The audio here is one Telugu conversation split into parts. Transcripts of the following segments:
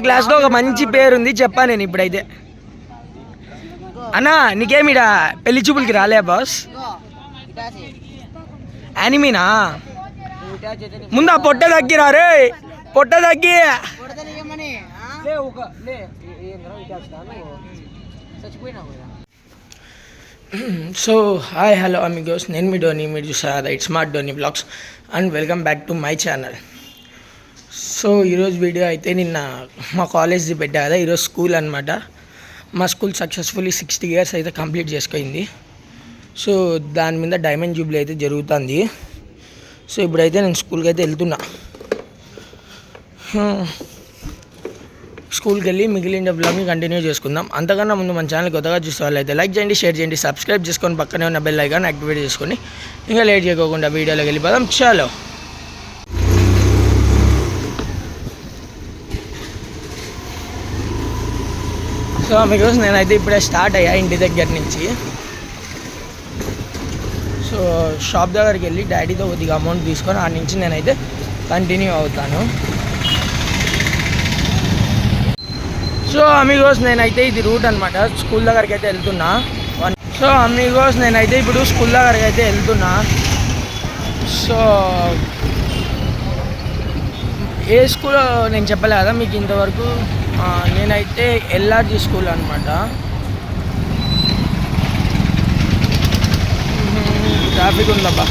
క్లాస్లో ఒక మంచి పేరుంది చెప్పా నేను ఇప్పుడైతే. అన్నా నీకేమిడా పెళ్లి చూపులకి రాలే బాస్? యానిమీనా? ముందు ఆ పొట్ట తగ్గిరా రే, పొట్ట తగ్గి. సో హాయ్ హలో అమిగోస్, నేను మీ డోనీ, మీరు చూసారా right smart Doni vlogs and welcome back to my channel. So ఈరోజు వీడియో అయితే నిన్న మా కాలేజ్ది పెట్టా కదా, ఈరోజు స్కూల్ అనమాట. మా స్కూల్ సక్సెస్ఫుల్లీ 60 years అయితే కంప్లీట్ చేసుకుంది. సో దాని మీద డైమండ్ జూబ్లీ అయితే జరుగుతుంది. సో ఇప్పుడైతే నేను స్కూల్కి అయితే వెళ్తున్నా. స్కూల్కి వెళ్ళి మిగిలిన బ్లాగ్ని కంటిన్యూ చేసుకుందాం. అంతకన్నా ముందు మన ఛానల్ కొత్తగా చూసే వాళ్ళు అయితే లైక్ చేయండి, షేర్ చేయండి, సబ్స్క్రైబ్ చేసుకొని పక్కనే ఉన్న బెల్ ఐకాన్ యాక్టివేట్ చేసుకొని ఇంకా లేట్ చేయకుండా వీడియోలోకి వెళ్ళిపోదాం. చాలు. సో మీకు నేనైతే ఇప్పుడే స్టార్ట్ అయ్యా ఇంటి దగ్గర నుంచి. సో షాప్ దగ్గరికి వెళ్ళి డాడీతో కొద్దిగా అమౌంట్ తీసుకొని ఆ నుంచి నేనైతే కంటిన్యూ అవుతాను. సో అమిగోస్ నేనైతే ఇది రూట్ అనమాట, స్కూల్ దగ్గరికి అయితే వెళ్తున్నా. సో అమిగోస్ నేనైతే ఇప్పుడు స్కూల్ దగ్గరికి అయితే వెళ్తున్నా. సో ఏ స్కూల్ నేను చెప్పలే కదా మీకు ఇంతవరకు. నేనైతే ఎల్ఆర్జీ స్కూల్ అనమాట. ట్రాఫిక్ ఉందబ్బా.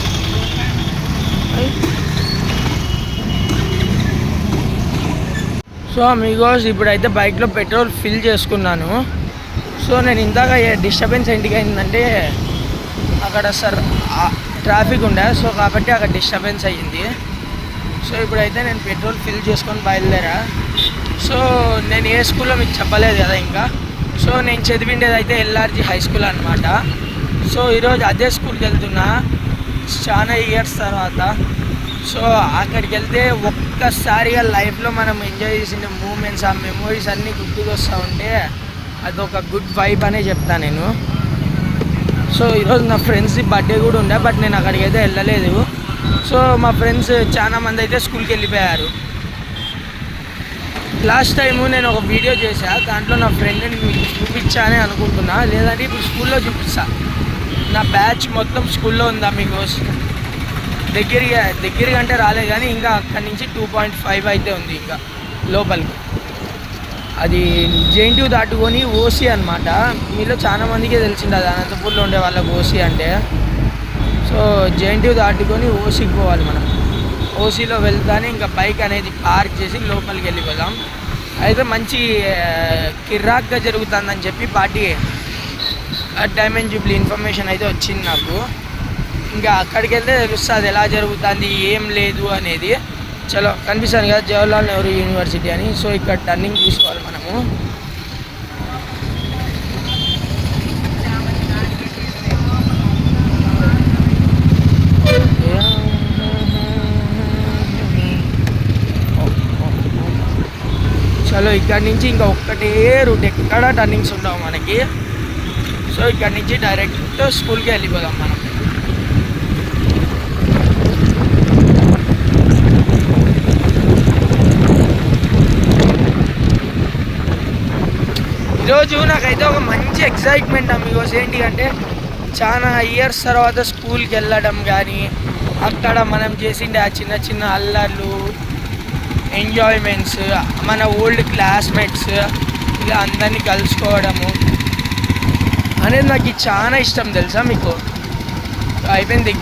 సో అమిగోస్ ఇప్పుడైతే బైక్లో పెట్రోల్ ఫిల్ చేసుకున్నాను. సో నేను ఇందాక డిస్టర్బెన్స్ ఎందుకు అయిందంటే అక్కడ ట్రాఫిక్ ఉండే, సో కాబట్టి అక్కడ డిస్టర్బెన్స్ అయ్యింది. సో ఇప్పుడైతే నేను పెట్రోల్ ఫిల్ చేసుకొని బయలుదేరా. సో నేను ఏ స్కూల్లో మీకు చెప్పలేదు కదా ఇంకా. సో నేను చదివిండేది అయితే ఎల్ఆర్జీ హై స్కూల్ అనమాట. సో ఈరోజు అదే స్కూల్కి వెళ్తున్నా చాలా ఇయర్స్ తర్వాత. సో అక్కడికి వెళ్తే ఒక్కసారిగా లైఫ్లో మనం ఎంజాయ్ చేసిన మూమెంట్స్, ఆ మెమోరీస్ అన్నీ గుర్తుకొస్తూ ఉంటే అదొక గుడ్ వైబ్ అనే చెప్తాను నేను. సో ఈరోజు నా ఫ్రెండ్స్ది బర్త్డే కూడా ఉండే, బట్ నేను అక్కడికి అయితే వెళ్ళలేదు. సో మా ఫ్రెండ్స్ చాలా మంది అయితే స్కూల్కి వెళ్ళిపోయారు. లాస్ట్ టైము నేను ఒక వీడియో చేశా, దాంట్లో నా ఫ్రెండ్ని మీకు చూపించానే అనుకుంటున్నా, లేదంటే ఇప్పుడు స్కూల్లో చూపిస్తా. నా బ్యాచ్ మొత్తం స్కూల్లో ఉందా మీకు దగ్గరగా అంటే రాలేదు, కానీ ఇంకా అక్కడి నుంచి 2.5 అయితే ఉంది ఇంకా లోపలికి. అది జేఎన్టీయూ దాటుకొని ఓసీ అనమాట. మీలో చాలా మందికే తెలిసింది అది, అనంతపూర్లో ఉండే వాళ్ళకి ఓసీ అంటే. సో జేఎన్టీయూ దాటుకొని ఓసీకి పోవాలి మనం. ఓసీలో వెళ్తానే ఇంకా బైక్ అనేది పార్క్ చేసి లోపలికి వెళ్ళిపోదాం. అయితే మంచి కిర్రాక్గా జరుగుతుందని చెప్పి పార్టీ డైమండ్ జూబ్లీ ఇన్ఫర్మేషన్ అయితే వచ్చింది నాకు. ఇంకా అక్కడికి వెళ్తే తెలుస్తుంది ఎలా జరుగుతుంది ఏం లేదు అనేది. చలో కనిపిస్తాను కదా జవహర్లాల్ నెహ్రూ యూనివర్సిటీ అని. సో ఇక్కడ టర్నింగ్ తీసుకోవాలి మనము. చలో ఇక్కడ నుంచి ఇంకా ఒక్కటే రూట్, ఎక్కడ టర్నింగ్స్ ఉండవు మనకి. సో ఇక్కడ నుంచి డైరెక్ట్ స్కూల్కి వెళ్ళిపోదాం మనం. ఈరోజు నాకైతే ఒక మంచి ఎక్సైట్మెంట్ అమిగోస్. ఏంటి అంటే చాలా ఇయర్స్ తర్వాత స్కూల్కి వెళ్ళడం కానీ, అక్కడ మనం చేసిండే ఆ చిన్న చిన్న అల్లర్లు, ఎంజాయ్మెంట్స్, మన ఓల్డ్ క్లాస్మేట్స్ ఇలా అందరినీ కలుసుకోవడము అనేది నాకు చాలా ఇష్టం తెలుసా మీకు. అయిపోయింది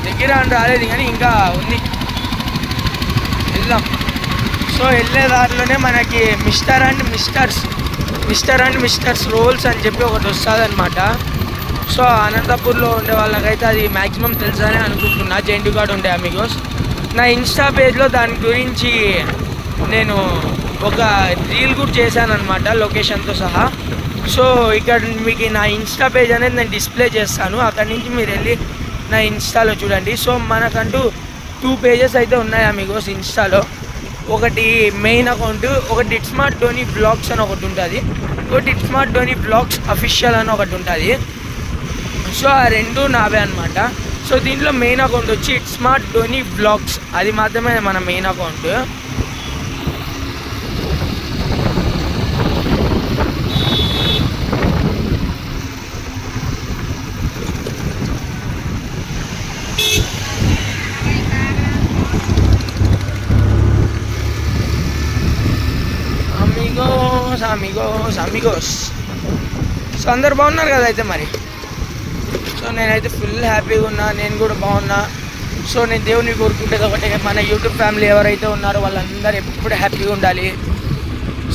దగ్గర అని రాలేదు కానీ ఇంకా ఉంది, వెళ్దాం. సో వెళ్ళే దారిలోనే మనకి మిస్టర్ అండ్ మిస్టర్స్ రోల్స్ అని చెప్పి ఒకటి వస్తుంది అనమాట. సో అనంతపూర్లో ఉండే వాళ్ళకైతే అది మ్యాక్సిమం తెలుసని అనుకుంటున్నా. జేఎన్టీయూ కార్డు ఉండే అమిగోస్. నా ఇన్స్టా పేజ్లో దాని గురించి నేను ఒక రీల్ కూడా చేశాను అనమాట, లొకేషన్తో సహా. సో ఇక్కడ మీకు నా ఇన్స్టా పేజ్ అనేది నేను డిస్ప్లే చేస్తాను, అక్కడి నుంచి మీరు వెళ్ళి నా ఇన్స్టాలో చూడండి. సో మనకంటూ 2 pages అయితే ఉన్నాయి అమిగోస్ ఇన్స్టాలో. ఒకటి మెయిన్ అకౌంట్, ఒకటి ఇట్స్ స్మార్ట్ డోనీ బ్లాగ్స్ అని ఒకటి ఉంటుంది, ఒకటి it's smart Doni vlogs official అని ఒకటి ఉంటుంది. సో ఆ రెండు నావే అనమాట. సో దీంట్లో మెయిన్ అకౌంట్ వచ్చి ఇట్స్ స్మార్ట్ డోనీ బ్లాగ్స్, అది మాత్రమే మన మెయిన్ అకౌంట్. అమిగోస్. సో అందరు బాగున్నారు కదా అయితే మరి. సో నేనైతే ఫుల్ హ్యాపీగా ఉన్నా, నేను కూడా బాగున్నా. సో నేను దేవుని కోరుకుంటేది ఒకటే, మన యూట్యూబ్ ఫ్యామిలీ ఎవరైతే ఉన్నారో వాళ్ళందరూ ఎప్పుడు హ్యాపీగా ఉండాలి.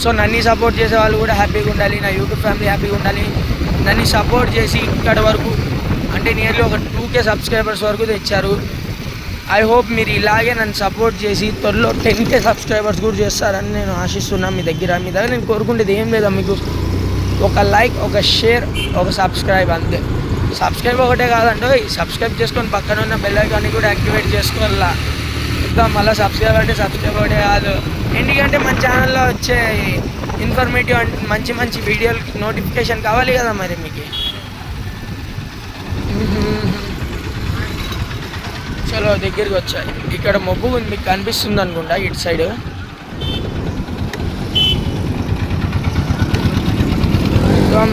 సో నన్ను సపోర్ట్ చేసే వాళ్ళు కూడా హ్యాపీగా ఉండాలి, నా యూట్యూబ్ ఫ్యామిలీ హ్యాపీగా ఉండాలి. నన్ను సపోర్ట్ చేసి ఇక్కడ వరకు అంటే నియర్లీ ఒక 2K సబ్స్క్రైబర్స్ వరకు తెచ్చారు. ఐ హోప్ మీరు ఇలాగే నన్ను సపోర్ట్ చేసి త్వరలో 10K సబ్స్క్రైబర్స్ కూడా చేస్తారని నేను ఆశిస్తున్నాను. మీ దగ్గర నేను కోరుకుంటేది ఏం లేదా, మీకు ఒక లైక్, ఒక షేర్, ఒక సబ్స్క్రైబ్, అంతే. సబ్స్క్రైబ్ ఒకటే కాదండి, సబ్స్క్రైబ్ చేసుకొని పక్కన ఉన్న బెల్ ఐకాన్ని కూడా యాక్టివేట్ చేసుకోవాలా. ఇంకా మళ్ళీ సబ్స్క్రైబ్ అంటే సబ్స్క్రైబ్ ఒకటే కాదు, ఎందుకంటే మన ఛానల్లో వచ్చే ఇన్ఫర్మేటివ్ అంటే మంచి మంచి వీడియోలు నోటిఫికేషన్ కావాలి కదా మరి మీకు. చలో దగ్గరికి వచ్చాయి. ఇక్కడ మబ్బు మీకు కనిపిస్తుంది అనుకుంటా ఇటు సైడ్.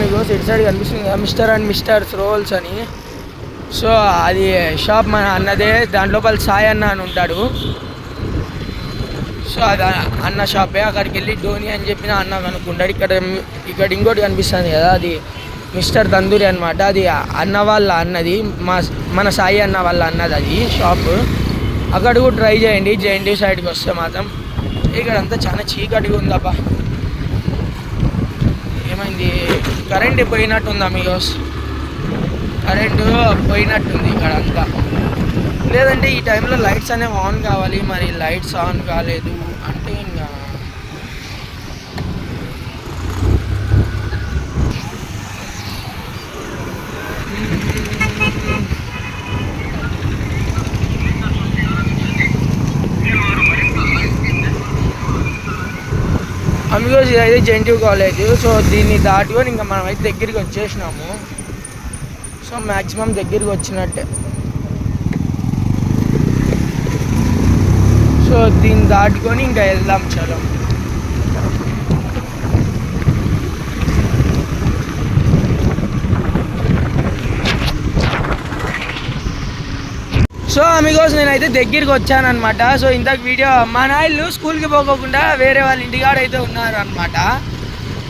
మీకు ఇటు సైడ్ కనిపిస్తుంది కదా మిస్టర్ అండ్ మిస్టర్స్ రోల్స్ అని. సో అది షాప్ మన అన్నదే, దాని లోపల సాయి అన్న అని ఉంటాడు. సో అది అన్న షాపే. అక్కడికి వెళ్ళి ధోని అని చెప్పిన అన్న కనుక్కుంటాడు. ఇక్కడ ఇంకోటి కనిపిస్తుంది కదా, అది మిస్టర్ తందూరి అనమాట. అది అన్న వాళ్ళ అన్నది, మన సాయి అన్న వాళ్ళ అన్నది అది షాప్. అక్కడ కూడా ట్రై చేయండి, జేఎన్టీ సైడ్కి వస్తే మాత్రం. ఇక్కడంతా చాలా చీకటిగా ఉందబ్బా. ఏమైంది, కరెంట్ పోయినట్టుందా మీకు? కరెంటు పోయినట్టుంది ఇక్కడ అంతా. లేదంటే ఈ టైంలో లైట్స్ అనేవి ఆన్ కావాలి, మరి లైట్స్ ఆన్ కాలేదు అంటే ఇంకా అమిగోస్ ఇదైతే జెఎన్టీ కాలేజ్. సో దీన్ని దాటుకొని ఇంకా మనం అయితే దగ్గరికి వచ్చేసినాము. సో మ్యాక్సిమం దగ్గరికి వచ్చినట్టే. సో దీన్ని దాటుకొని ఇంకా వెళ్దాం చలో. సో అమిగోస్ నేనైతే దగ్గరికి వచ్చానమాట. సో ఇంతకు వీడియో మా నాయలు స్కూల్కి పోకోకుండా వేరే వాళ్ళ ఇంటికాడ అయితే ఉన్నారు అనమాట.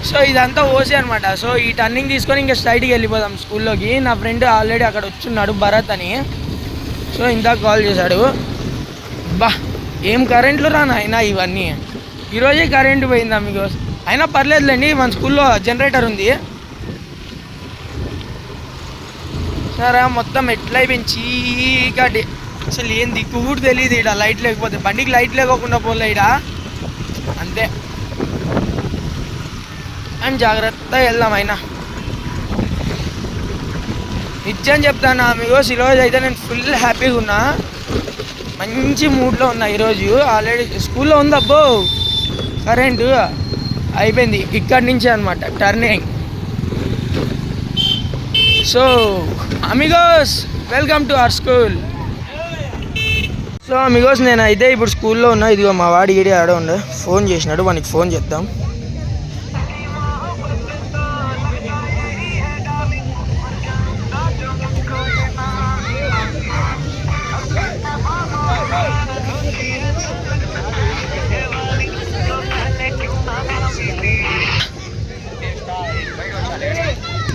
సో ఇదంతా ఓసీ అనమాట. సో ఈ టర్నింగ్ తీసుకొని ఇంకా స్ట్రైట్కి వెళ్ళిపోదాం స్కూల్లోకి. నా ఫ్రెండ్ ఆల్రెడీ అక్కడ వచ్చున్నాడు, భరత్ అని. సో ఇందాక కాల్ చేశాడు. బా ఏం కరెంట్లు రా నాయనా ఇవన్నీ. ఈరోజే కరెంటు పోయింది అమిగోస్. అయినా పర్లేదులేండి, మన స్కూల్లో జనరేటర్ ఉంది. సరే మొత్తం ఎట్లయిపోయింది చీకటి, అసలు ఏం దిక్కు కూడా తెలియదు. ఇక్కడ లైట్ లేకపోతే, బండికి లైట్ లేకోకుండా పోలే ఇక్కడ అంతే. అండ్ జాగ్రత్తగా వెళ్దాం. అయినా నిజం చెప్తాను మీకు, ఈరోజు అయితే నేను ఫుల్ హ్యాపీగా ఉన్నా, మంచి మూడ్లో ఉన్నా ఈరోజు. ఆల్రెడీ స్కూల్లో ఉంది అబ్బో కరెంటు అయిపోయింది. ఇక్కడి నుంచే అనమాట turning. So Amigos welcome to our school. So Amigos నేనైతే ఇప్పుడు స్కూల్లో ఉన్నా. ఇదిగో మా వాడి గడి ఆడ ఉండే ఫోన్ చేసినాడు, వానికి ఫోన్ చేద్దాం.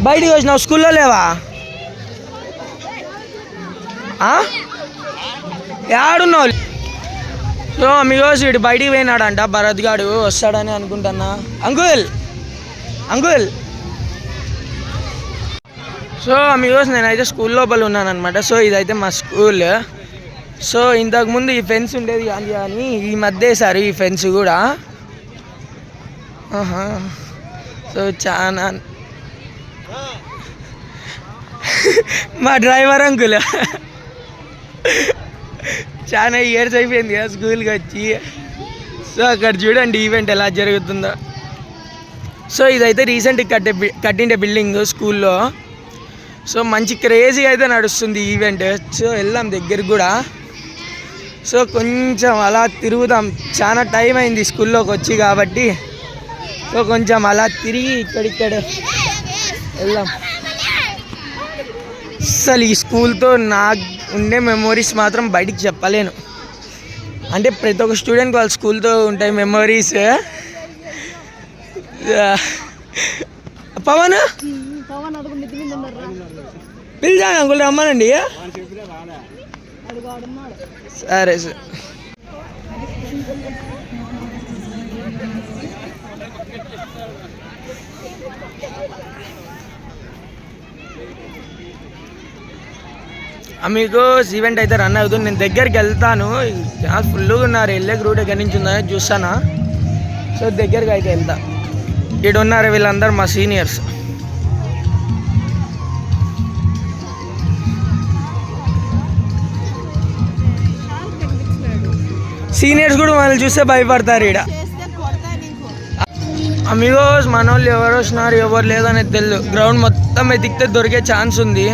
బయటికి వచ్చినావు, స్కూల్లో లేవా? ఏడున్నావు? సో అమిగోస్ వీడు బయటికి పోయినాడంట, భరత్ గాడు వస్తాడని అనుకుంటున్నా. Uncle uncle. సో అమిగోస్ నేనైతే స్కూల్ లోపల ఉన్నాను అనమాట. సో ఇదైతే మా స్కూల్. సో ఇంతకుముందు ఈ ఫెన్స్ ఉండేది కానీ ఈ మధ్య వేసారు ఈ ఫెన్స్ కూడా. సో చాలా మా డ్రైవర్ అంకుల్ చాలా ఇయర్స్ అయిపోయింది కదా స్కూల్కి వచ్చి. సో అక్కడ చూడండి ఈవెంట్ ఎలా జరుగుతుందో. సో ఇదైతే రీసెంట్గా కట్టిండే బిల్డింగ్ స్కూల్లో. సో మంచి క్రేజీగా అయితే నడుస్తుంది ఈవెంట్. సో వెళ్దాం దగ్గరికి కూడా. సో కొంచెం అలా తిరుగుదాం, చాలా టైం అయింది స్కూల్లోకి వచ్చి కాబట్టి. సో కొంచెం అలా తిరిగి ఇక్కడిక్కడ వెళ్దాం. అసలు ఈ స్కూల్తో నాకు ఉండే మెమోరీస్ మాత్రం బయటికి చెప్పలేను. అంటే ప్రతి ఒక్క స్టూడెంట్కి వాళ్ళ స్కూల్తో ఉంటాయి మెమోరీస్. పవన్ పిలిచాను అంకుల్ రమ్మనండి. సరే సార్. మీకు ఈవెంట్ అయితే రన్ అవుతుంది. నేను దగ్గరికి వెళ్తాను. ఫుల్గా ఉన్నారు. వెళ్ళే రూట్ ఎక్కడి నుంచి ఉందని చూస్తానా. సో దగ్గరికి అయితే వెళ్తా. ఇక్కడ ఉన్నారు వీళ్ళందరూ మా సీనియర్స్. సీనియర్స్ కూడా మనల్ని చూస్తే భయపడతారు. ఇక్కడ అమిగోస్ మన వాళ్ళు ఎవరు వస్తున్నారు ఎవరు లేదనేది తెలియదు. గ్రౌండ్ మొత్తం ఎతికితే దొరికే ఛాన్స్ ఉంది.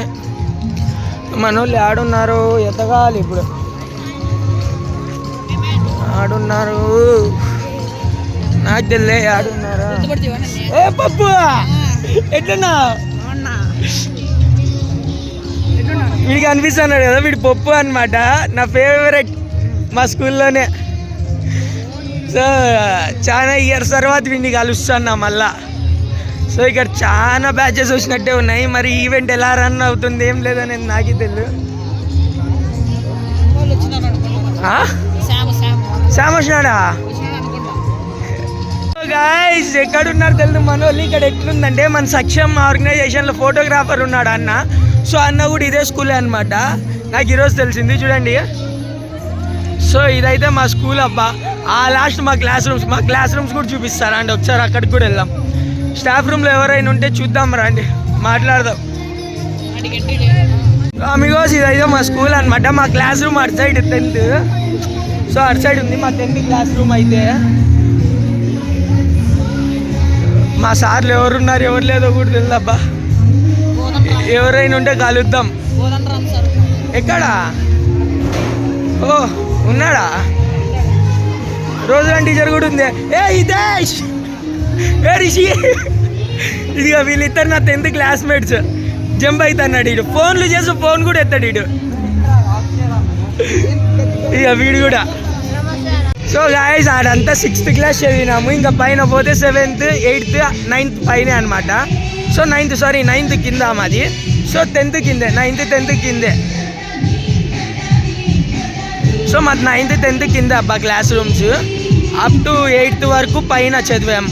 మన వాళ్ళు ఆడున్నారు ఎతగాలి. ఇప్పుడు ఆడున్నారు నాకు తెలియలే ఆడున్నారా. ఏ పప్పు ఎట్లన్నా వీడికి అనిపిస్తున్నాడు కదా, వీడి పప్పు అనమాట. నా ఫేవరెట్ మా స్కూల్లోనే. సో చాలా ఇయర్స్ తర్వాత వీడిని కలుస్తున్నా మళ్ళా. సో ఇక్కడ చాలా బ్యాచెస్ వచ్చినట్టే ఉన్నాయి. మరి ఈవెంట్ ఎలా రన్ అవుతుంది ఏం లేదని నాకే తెలియదు. శామ్ వచ్చినాడా? గైస్ ఎక్కడున్నారు తెలుసు మన వాళ్ళు. ఇక్కడ ఎట్లుందంటే మన సక్షం ఆర్గనైజేషన్లో ఫోటోగ్రాఫర్ ఉన్నాడు అన్న. సో అన్న కూడా ఇదే స్కూలే అనమాట. నాకు ఈరోజు తెలిసింది చూడండి. సో ఇదైతే మా స్కూల్ అబ్బా. ఆ లాస్ట్ మా క్లాస్ రూమ్స్ కూడా చూపిస్తారా అండి. ఒకసారి అక్కడికి కూడా వెళ్దాం. స్టాఫ్ రూమ్లో ఎవరైనా ఉంటే చూద్దాం రండి, మాట్లాడదాం. అమిగోస్ ఇదైతే మా స్కూల్ అనమాట. మా క్లాస్ రూమ్ అటు సైడ్ 10th. సో అటు సైడ్ ఉంది మా 10th క్లాస్ రూమ్. అయితే మా సార్లు ఎవరున్నారు ఎవరు లేదో కూడా తెలియదబ్బా. ఎవరైనా ఉంటే కలుద్దాం. ఎక్కడా? ఓ ఉన్నాడా? రోజులాంటి టీచర్ కూడా ఉంది. ఏ హితేష్, ఏ రిషి, ఇదిగా వీళ్ళిద్దరు నా 10th క్లాస్మేట్స్. జంప్ అవుతున్నాడు వీడు. ఫోన్లు చేసి ఫోన్ కూడా ఎత్తాడు వీడు. ఇక వీడు కూడా. సో గాయస్ ఆడంతా 6th క్లాస్ చదివినాము. ఇంకా పైన పోతే 7th 8th 9th పైన అనమాట. సో 9th కింద మాది. సో 10th కిందే, 9th 10th కిందే. సో మాది 9th 10th కింద అబ్బా class rooms. Up to 8th వరకు పైన చదివాం.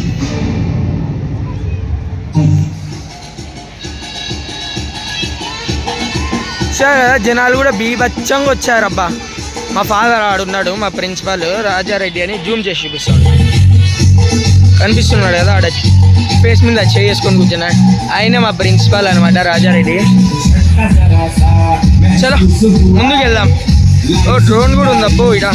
సార్ జనాలు కూడా బీభత్సంగా వచ్చారబ్బా. మా ఫాదర్ ఆడున్నాడు, మా ప్రిన్సిపాల్ రాజారెడ్డి అని. జూమ్ చేసి చూపిస్తాడు, కనిపిస్తున్నాడు కదా ఆడ ఫేస్ మీద చేసుకొని కూర్చున్నాడు. ఆయనే మా ప్రిన్సిపాల్ అనమాట, రాజారెడ్డి. చలో ముందుకు వెళ్దాం. ఓ డ్రోన్ కూడా ఉందబ్బో ఇడ.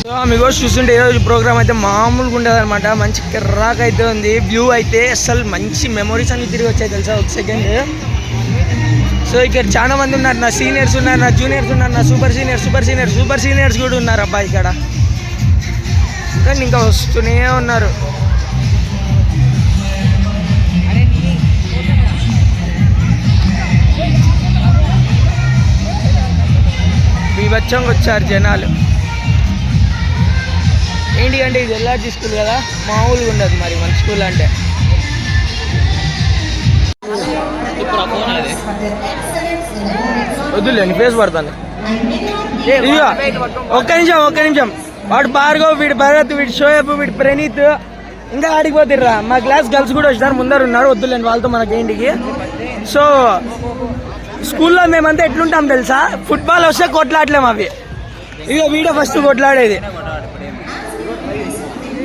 సో మీకు చూస్తుంటే ఈరోజు ప్రోగ్రామ్ అయితే మామూలుగా ఉండదు అనమాట. మంచి కిర్రాక్ అయితే ఉంది. వ్యూ అయితే అసలు మంచి మెమొరీస్ అన్ని తిరిగి వచ్చాయి తెలుసా. ఒక సెకండ్. సో ఇక్కడ చాలా మంది ఉన్నారు. నా సీనియర్స్ ఉన్నారు, నా జూనియర్స్ ఉన్నారు, నా సూపర్ సీనియర్స్ కూడా ఉన్నారు అబ్బా ఇక్కడ. కానీ ఇంకా వస్తూనే ఉన్నారు. బీభత్సంగా వచ్చారు జనాలు. ఏంటి అంటే ఇది ఎల్ఆర్జీ స్కూల్ కదా, మామూలుగా ఉండదు మరి మన స్కూల్ అంటే. వద్దులేండి ఫేస్ పడతాను. ఒక్క నిమిషం. వాడు భార్గవ్, వీడి భరత్, వీడి షోయబ్, వీడి ప్రణీత్ ఇంకా ఆడిపోతుర్రా. మా క్లాస్ గర్ల్స్ కూడా వచ్చినారు, ముందర ఉన్నారు. వద్దులేండి వాళ్ళతో మనకేంటికి. సో స్కూల్లో మేమంతా ఎట్లుంటాం తెలుసా, ఫుట్బాల్ వస్తే కొట్లాడలేము అవి. ఇక వీడియో ఫస్ట్ కొట్లాడేది.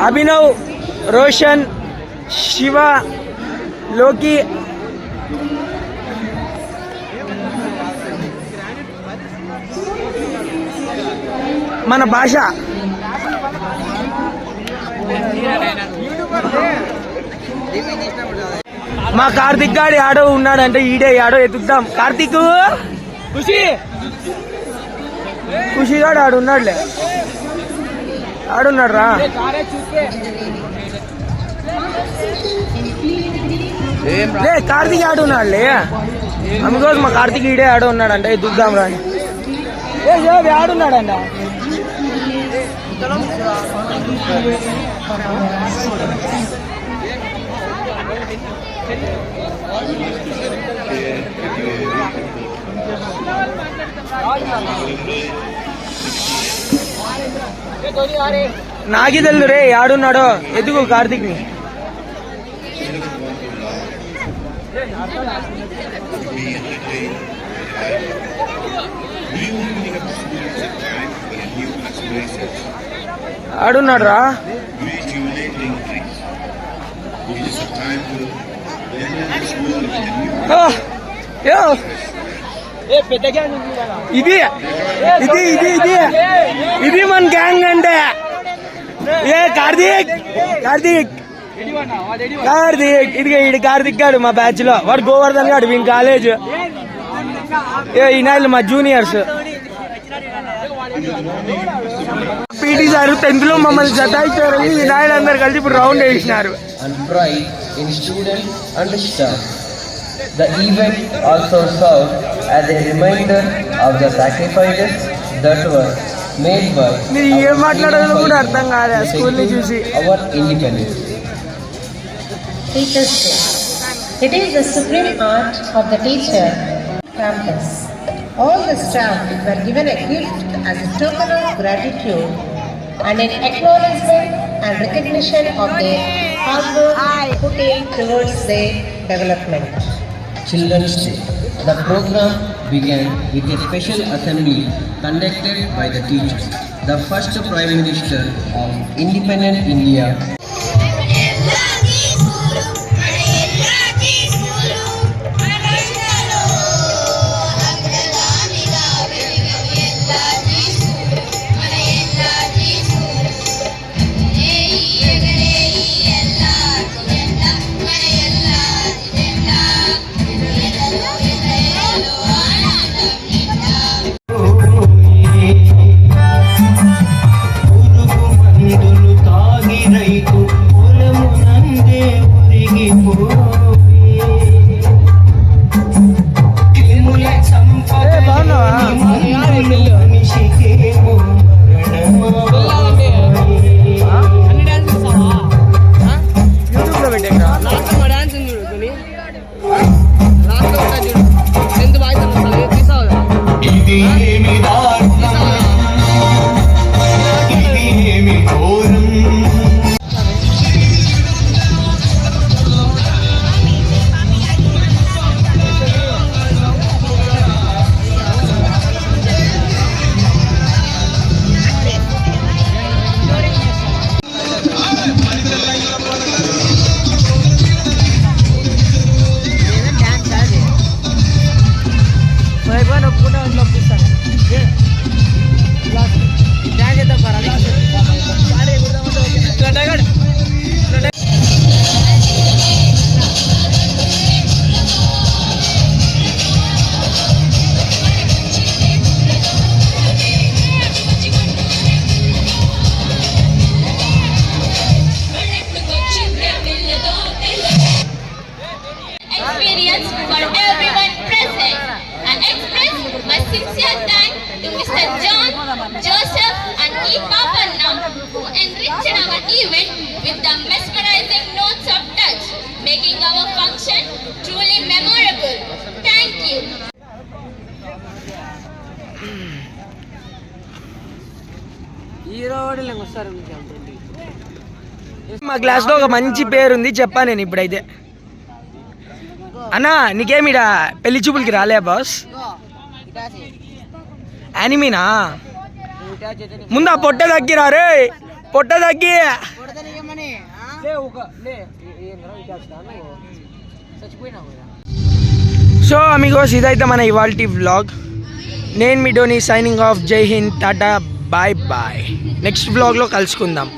అభినవ్, రోషన్, శివ, లోకి, మన భాష. మా కార్తిక్ గాడి ఆడో ఉన్నాడంటే ఈడే ఆడో ఎత్తుతాం. కార్తిక్, ఖుషి గాడు ఆడున్నాడులే, ఆడున్నాడు రా. లే కార్తిక్ ఆడున్నాడులే. అందుకోసం మా కార్తిక్ ఈడే ఆడో ఉన్నాడంట, ఎత్తుద్దాం రా. ఏ ఆడున్నాడంట. నాకి తెలుసు రే ఆడున్నాడో ఎదుగు కార్తిక్ ని. ఆడున్నాడు రా. ఇది ఇది ఇది ఇది ఇది మన గ్యాంగ్ అంటే. ఏ కార్తీక్ కార్తీక్ కార్తీక్ ఇది ఇడు కార్తీక్ గాడు మా బ్యాచ్ లో. వాడు గోవర్ధన్ గాడు వీని కాలేజ్. ఈనాళ్ళు మా జూనియర్స్. పీటీ సార్ 10th లో మమ్మల్ని సతాయించారు. ఈ నాయుడు అందరు కలిసి ఇప్పుడు రౌండ్ వేసినారు. The event also served as a reminder of the sacrifices that were made by ఏం మాట్లాడాలో కూడా అర్థం కాలే స్కూల్ ని చూసి. our independence. Teachers Day. It is the supreme art of the teacher campus. All the staff were given a gift as a token of gratitude and an acknowledgement and recognition of their hard work put in towards their development. Children's Day. The program began with a special assembly conducted by the teachers, the first Prime Minister of independent India. Joseph and E. Papanna, who enriched our event with the mesmerizing notes of touch, making our function truly memorable. Thank you. మా క్లాస్ లో ఒక మంచి పేరు ఉంది చెప్పా నేను ఇప్పుడైతే. అన్నా నీకేమిడా పెళ్లి చూపులకి రాలే బాస్? యానిమీనా? ముందా పొట్ట తగ్గిరా రే, పొట్ట తగ్గి. సో అమిగోస్ ఇదైతే మన ఇవాల్టి వ్లాగ్. నేను మీ డోనీ signing off. Jai Hind, tata, bye bye. Next వ్లాగ్లో కలుసుకుందాం.